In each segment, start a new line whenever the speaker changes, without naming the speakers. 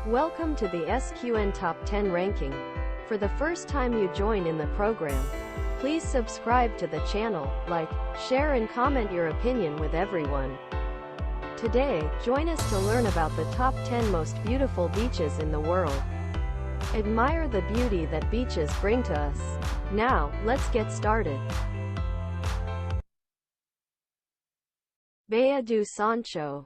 Welcome to the SQN Top 10 ranking. For the first time you join in the program, please subscribe to the channel, like, share and comment your opinion with everyone. Today, join us to learn about the top 10 most beautiful beaches in the world. Admire the beauty that beaches bring to us. Now, let's get started. Bea Du Sono.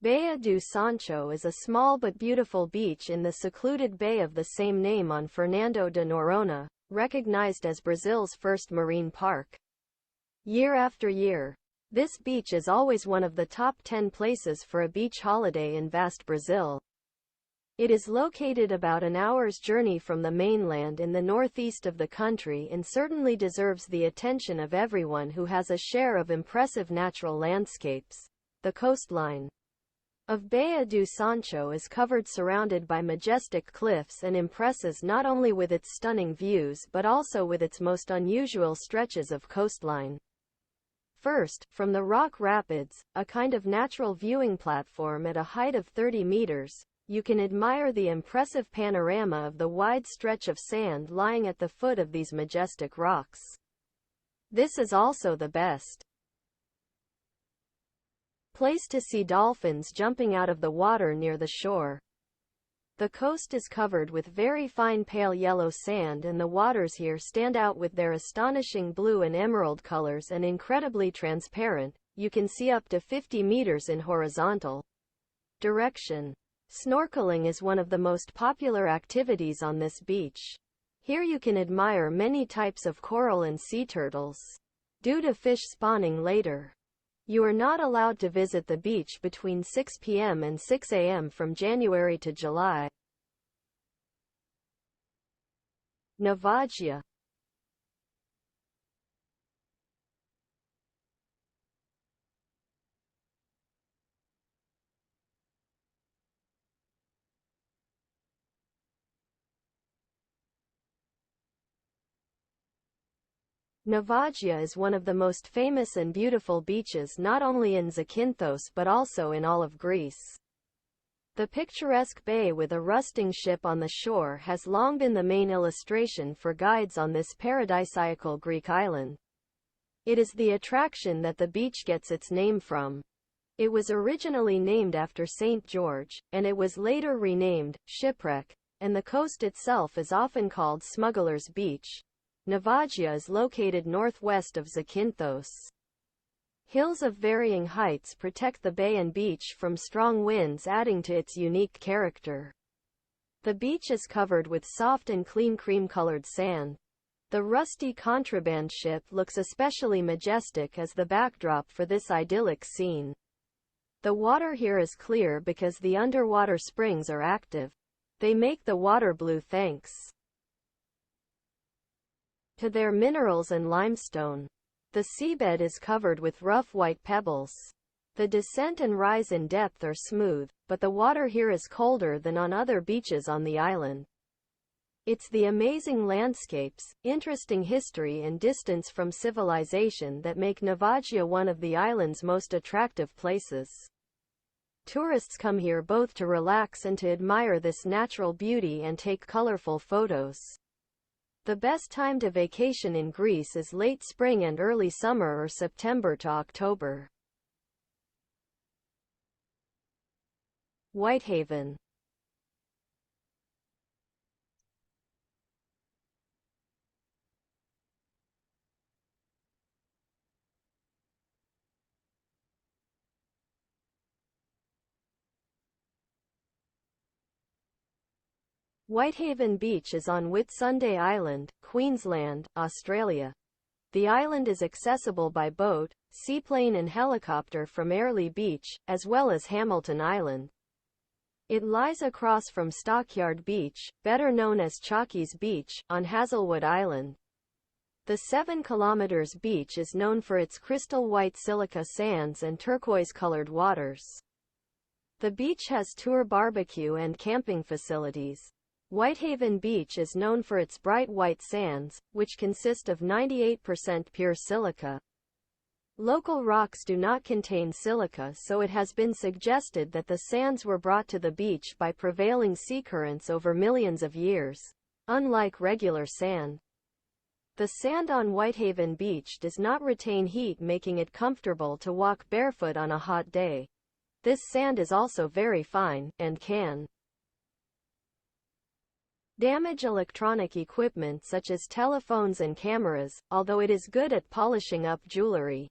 Bea Du Sono is a small but beautiful beach in the secluded bay of the same name on Fernando de Noronha, recognized as Brazil's first marine park. Year after year, this beach is always one of the top 10 places for a beach holiday in vast Brazil. It is located about an hour's journey from the mainland in the northeast of the country and certainly deserves the attention of everyone who has a share of impressive natural landscapes. The coastline of Bea Du Sono is surrounded by majestic cliffs and impresses not only with its stunning views but also with its most unusual stretches of coastline. First, from the Rock Rapids, a kind of natural viewing platform at a height of 30 meters, you can admire the impressive panorama of the wide stretch of sand lying at the foot of these majestic rocks. This is also the best place to see dolphins jumping out of the water near the shore. The coast is covered with very fine pale yellow sand and the waters here stand out with their astonishing blue and emerald colors and incredibly transparent. You can see up to 50 meters in horizontal direction. Snorkeling is one of the most popular activities on this beach. Here you can admire many types of coral and sea turtles. Due to fish spawning later, you are not allowed to visit the beach between 6 p.m. and 6 a.m. from January to July. Nagia. Nagia is one of the most famous and beautiful beaches not only in Zakynthos but also in all of Greece. The picturesque bay with a rusting ship on the shore has long been the main illustration for guides on this paradisiacal Greek island. It is the attraction that the beach gets its name from. It was originally named after St. George, and it was later renamed Shipwreck, and the coast itself is often called Smuggler's Beach. Nagia is located northwest of Zakynthos. Hills of varying heights protect the bay and beach from strong winds, adding to its unique character. The beach is covered with soft and clean cream-colored sand. The rusty contraband ship looks especially majestic as the backdrop for this idyllic scene. The water here is clear because the underwater springs are active. They make the water blue thanks to their minerals and limestone. The seabed is covered with rough white pebbles. The descent and rise in depth are smooth, but the water here is colder than on other beaches on the island. It's the amazing landscapes, interesting history and distance from civilization that make Nagia one of the island's most attractive places. Tourists come here both to relax and to admire this natural beauty and take colorful photos. The best time to vacation in Greece is late spring and early summer or September to October. Whitehaven. Whitehaven Beach is on Whitsunday Island, Queensland, Australia. The island is accessible by boat, seaplane and helicopter from Airlie Beach, as well as Hamilton Island. It lies across from Stockyard Beach, better known as Chalkies Beach, on Hazelwood Island. The 7 kilometers beach is known for its crystal white silica sands and turquoise-colored waters. The beach has tour barbecue and camping facilities. Whitehaven Beach is known for its bright white sands, which consist of 98% pure silica. Local rocks do not contain silica, so it has been suggested that the sands were brought to the beach by prevailing sea currents over millions of years, unlike regular sand. The sand on Whitehaven Beach does not retain heat, making it comfortable to walk barefoot on a hot day. This sand is also very fine, and can damage electronic equipment such as telephones and cameras, although it is good at polishing up jewelry.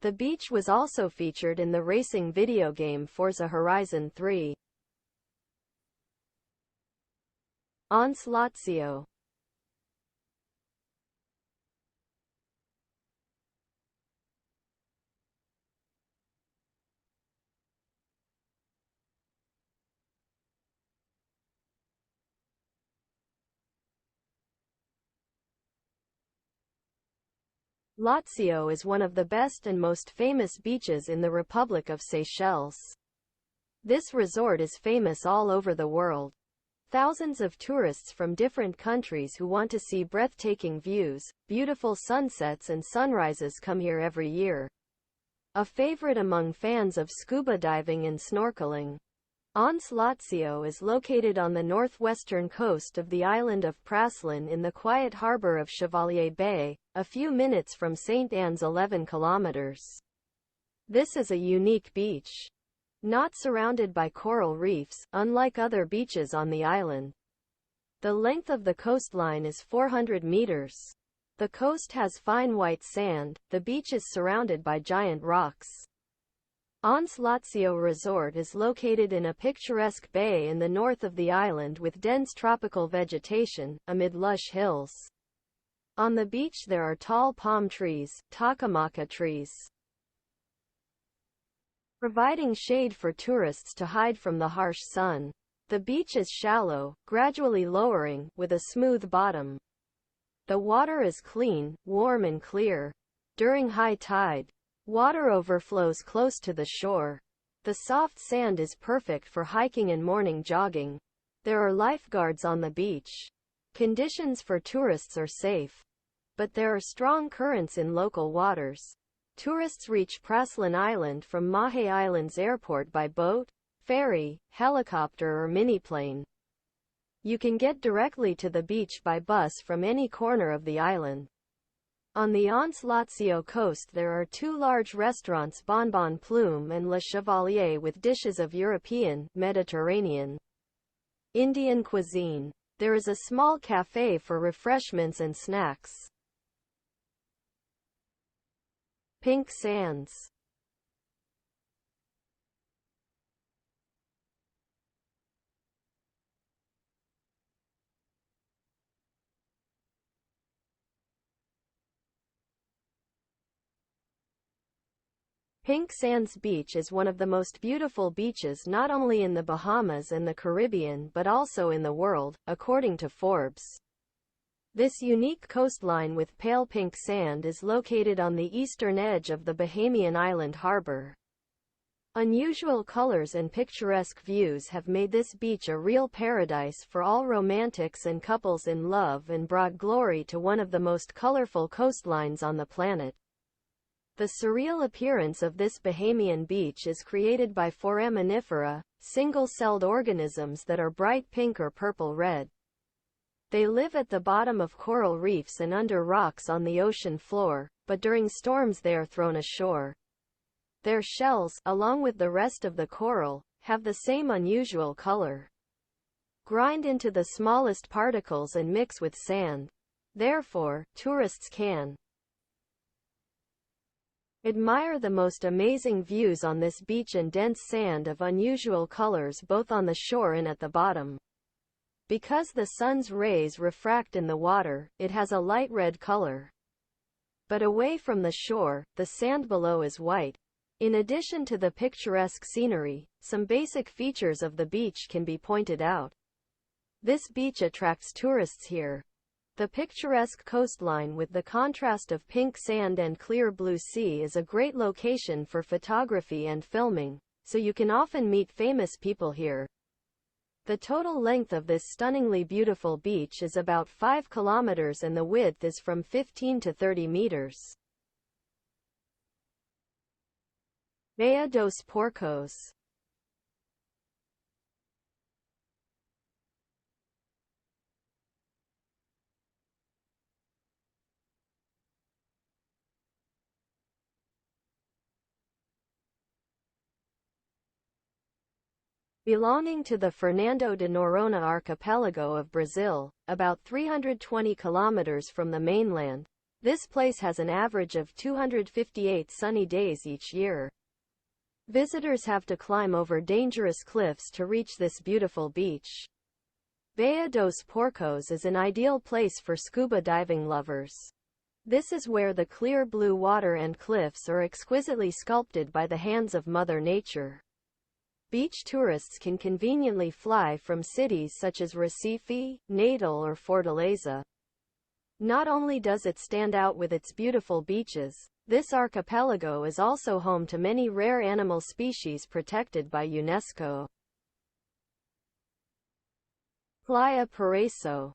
The beach was also featured in the racing video game Forza Horizon 3. Tzio. Tzio is one of the best and most famous beaches in the Republic of Seychelles. This resort is famous all over the world. Thousands of tourists from different countries who want to see breathtaking views, beautiful sunsets and sunrises come here every year. A favorite among fans of scuba diving and snorkeling. Tzio is located on the northwestern coast of the island of Praslin in the quiet harbor of Chevalier Bay, a few minutes from St. Anne's 11 kilometers. This is a unique beach. Not surrounded by coral reefs, unlike other beaches on the island. The length of the coastline is 400 meters. The coast has fine white sand. The beach is surrounded by giant rocks. Tzio Resort is located in a picturesque bay in the north of the island with dense tropical vegetation, amid lush hills. On the beach there are tall palm trees, takamaka trees, providing shade for tourists to hide from the harsh sun. The beach is shallow, gradually lowering, with a smooth bottom. The water is clean, warm and clear. During high tide, water overflows close to the shore. The soft sand is perfect for hiking and morning jogging. There are lifeguards on the beach. Conditions for tourists are safe, but there are strong currents in local waters. Tourists reach Praslin Island from Mahe Island's airport by boat, ferry, helicopter or miniplane. You can get directly to the beach by bus from any corner of the island. On the Tzio coast there are two large restaurants, Bon Bon Plume and Le Chevalier, with dishes of European, Mediterranean, Indian cuisine. There is a small cafe for refreshments and snacks. Pink Sands. Pink Sands Beach is one of the most beautiful beaches not only in the Bahamas and the Caribbean but also in the world, according to Forbes. This unique coastline with pale pink sand is located on the eastern edge of the Bahamian island harbor. Unusual colors and picturesque views have made this beach a real paradise for all romantics and couples in love and brought glory to one of the most colorful coastlines on the planet. The surreal appearance of this Bahamian beach is created by foraminifera, single-celled organisms that are bright pink or purple-red. They live at the bottom of coral reefs and under rocks on the ocean floor, but during storms they are thrown ashore. Their shells, along with the rest of the coral, have the same unusual color. Grind into the smallest particles and mix with sand. Therefore, tourists can admire the most amazing views on this beach and dense sand of unusual colors both on the shore and at the bottom. Because the sun's rays refract in the water, it has a light red color. But away from the shore, the sand below is white. In addition to the picturesque scenery, some basic features of the beach can be pointed out. This beach attracts tourists here. The picturesque coastline with the contrast of pink sand and clear blue sea is a great location for photography and filming, so you can often meet famous people here. The total length of this stunningly beautiful beach is about 5 kilometers and the width is from 15 to 30 meters. Beados Porcos. Belonging to the Fernando de Noronha archipelago of Brazil, about 320 kilometers from the mainland, this place has an average of 258 sunny days each year. Visitors have to climb over dangerous cliffs to reach this beautiful beach. Bea dos Porcos is an ideal place for scuba diving lovers. This is where the clear blue water and cliffs are exquisitely sculpted by the hands of Mother Nature. Beach tourists can conveniently fly from cities such as Recife, Natal or Fortaleza. Not only does it stand out with its beautiful beaches, this archipelago is also home to many rare animal species protected by UNESCO. Playa Paraíso.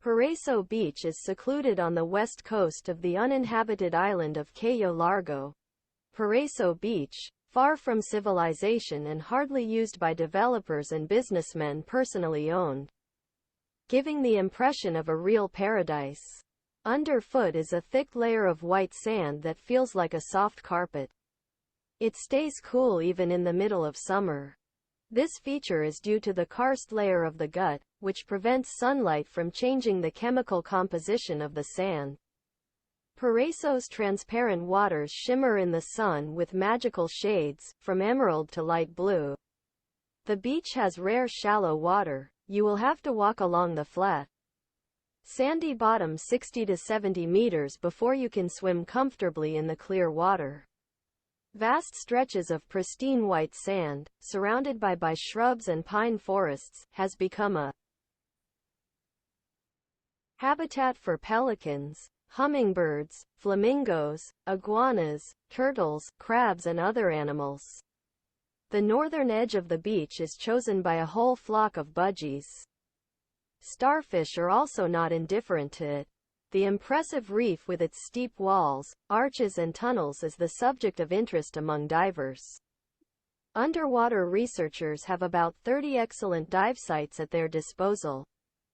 Paraíso Beach is secluded on the west coast of the uninhabited island of Cayo Largo. Paraíso Beach, far from civilization and hardly used by developers and businessmen personally owned, giving the impression of a real paradise. Underfoot is a thick layer of white sand that feels like a soft carpet. It stays cool even in the middle of summer. This feature is due to the karst layer of the gut, which prevents sunlight from changing the chemical composition of the sand. Paraíso's transparent waters shimmer in the sun with magical shades, from emerald to light blue. The beach has rare shallow water. You will have to walk along the flat, sandy bottom 60 to 70 meters before you can swim comfortably in the clear water. Vast stretches of pristine white sand, surrounded by shrubs and pine forests, has become a habitat for pelicans, hummingbirds, flamingos, iguanas, turtles, crabs and other animals. The northern edge of the beach is chosen by a whole flock of budgies. Starfish are also not indifferent to it. The impressive reef with its steep walls, arches and tunnels is the subject of interest among divers. Underwater researchers have about 30 excellent dive sites at their disposal.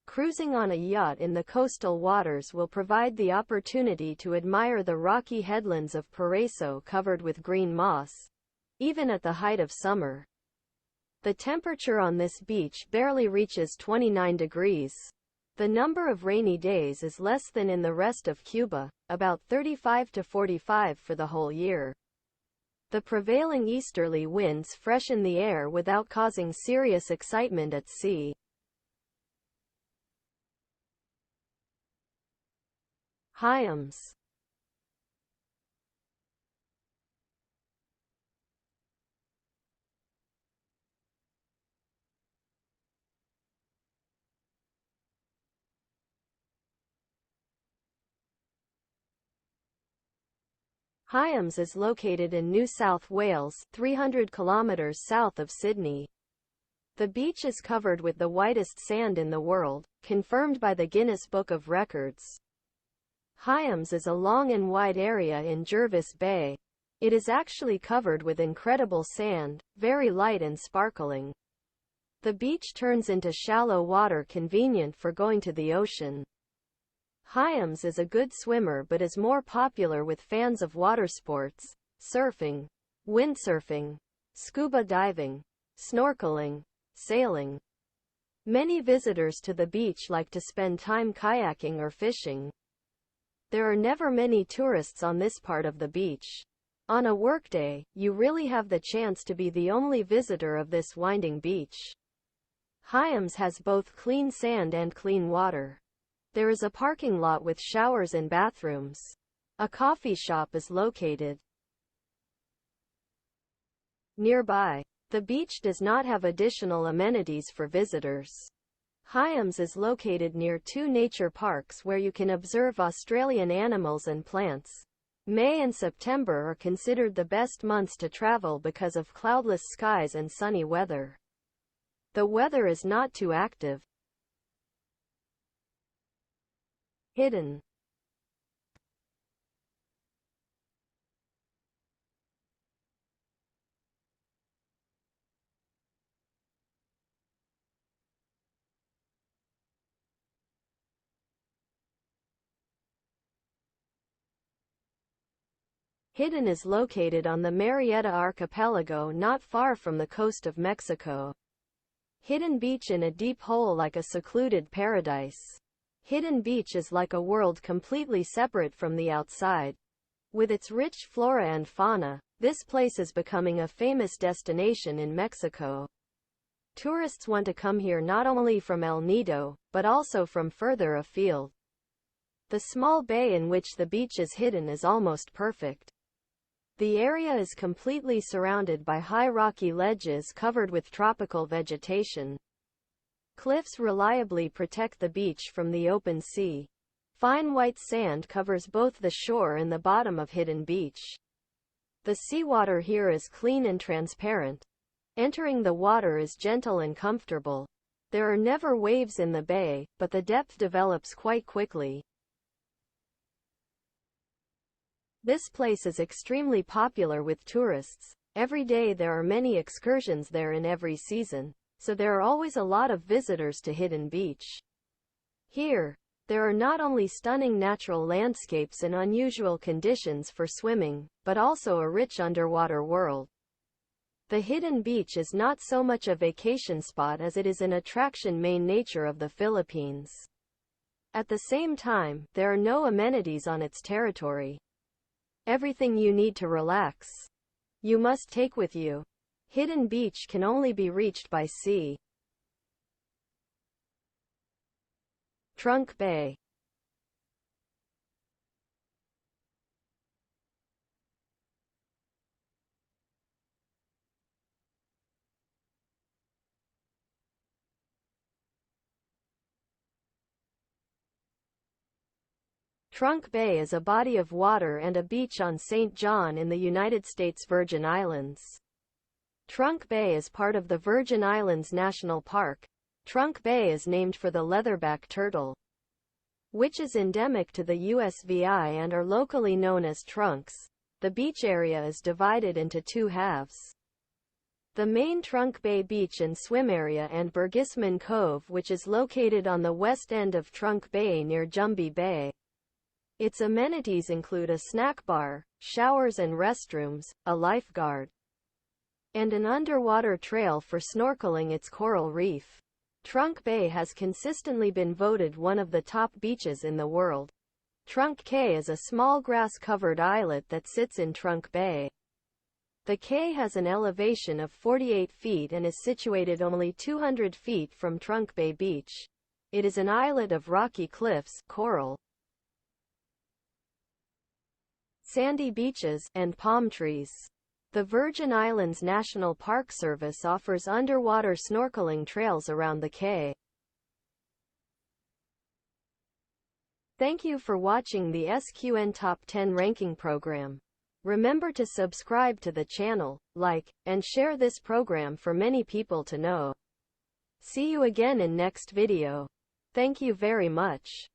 Cruising on a yacht in the coastal waters will provide the opportunity to admire the rocky headlands of Paraíso covered with green moss, even at the height of summer. The temperature on this beach barely reaches 29 degrees. The number of rainy days is less than in the rest of Cuba, about 35 to 45 for the whole year. The prevailing easterly winds freshen the air without causing serious excitement at sea. Hyams. Hyams is located in New South Wales, 300 kilometers south of Sydney. The beach is covered with the whitest sand in the world, confirmed by the Guinness Book of Records. Hyams is a long and wide area in Jervis Bay. It is actually covered with incredible sand, very light and sparkling. The beach turns into shallow water convenient for going to the ocean. Hyams is a good swimmer but is more popular with fans of water sports, surfing, windsurfing, scuba diving, snorkeling, sailing. Many visitors to the beach like to spend time kayaking or fishing. There are never many tourists on this part of the beach. On a workday, you really have the chance to be the only visitor of this winding beach. Hyams has both clean sand and clean water. There is a parking lot with showers and bathrooms. A coffee shop is located nearby. The beach does not have additional amenities for visitors. Hyams is located near two nature parks where you can observe Australian animals and plants. May and September are considered the best months to travel because of cloudless skies and sunny weather. The weather is not too active. Hidden. Hidden is located on the Marietta Archipelago not far from the coast of Mexico. Hidden Beach in a deep hole like a secluded paradise. Hidden Beach is like a world completely separate from the outside. With its rich flora and fauna, this place is becoming a famous destination in Mexico. Tourists want to come here not only from El Nido, but also from further afield. The small bay in which the beach is hidden is almost perfect. The area is completely surrounded by high rocky ledges covered with tropical vegetation. Cliffs reliably protect the beach from the open sea. Fine white sand covers both the shore and the bottom of Hidden Beach. The seawater here is clean and transparent. Entering the water is gentle and comfortable. There are never waves in the bay, but the depth develops quite quickly. This place is extremely popular with tourists. Every day there are many excursions there in every season, so there are always a lot of visitors to Hidden Beach. Here, there are not only stunning natural landscapes and unusual conditions for swimming, but also a rich underwater world. The Hidden Beach is not so much a vacation spot as it is an attraction main nature of the Philippines. At the same time, there are no amenities on its territory. Everything you need to relax, you must take with you. Hidden Beach can only be reached by sea. Trunk Bay. Trunk Bay is a body of water and a beach on St. John in the United States Virgin Islands. Trunk Bay is part of the Virgin Islands National Park. Trunk Bay is named for the leatherback turtle, which is endemic to the USVI and are locally known as trunks. The beach area is divided into two halves. The main Trunk Bay beach and swim area and Burgisman Cove, which is located on the west end of Trunk Bay near Jumbie Bay. Its amenities include a snack bar, showers and restrooms, a lifeguard, and an underwater trail for snorkeling its coral reef. Trunk Bay has consistently been voted one of the top beaches in the world. Trunk Cay is a small grass-covered islet that sits in Trunk Bay. The cay has an elevation of 48 feet and is situated only 200 feet from Trunk Bay Beach. It is an islet of rocky cliffs, coral, sandy beaches, and palm trees. The Virgin Islands National Park Service offers underwater snorkeling trails around the cay. Thank you for watching the SQN Top 10 ranking program. Remember to subscribe to the channel, like, and share this program for many people to know. See you again in next video. Thank you very much.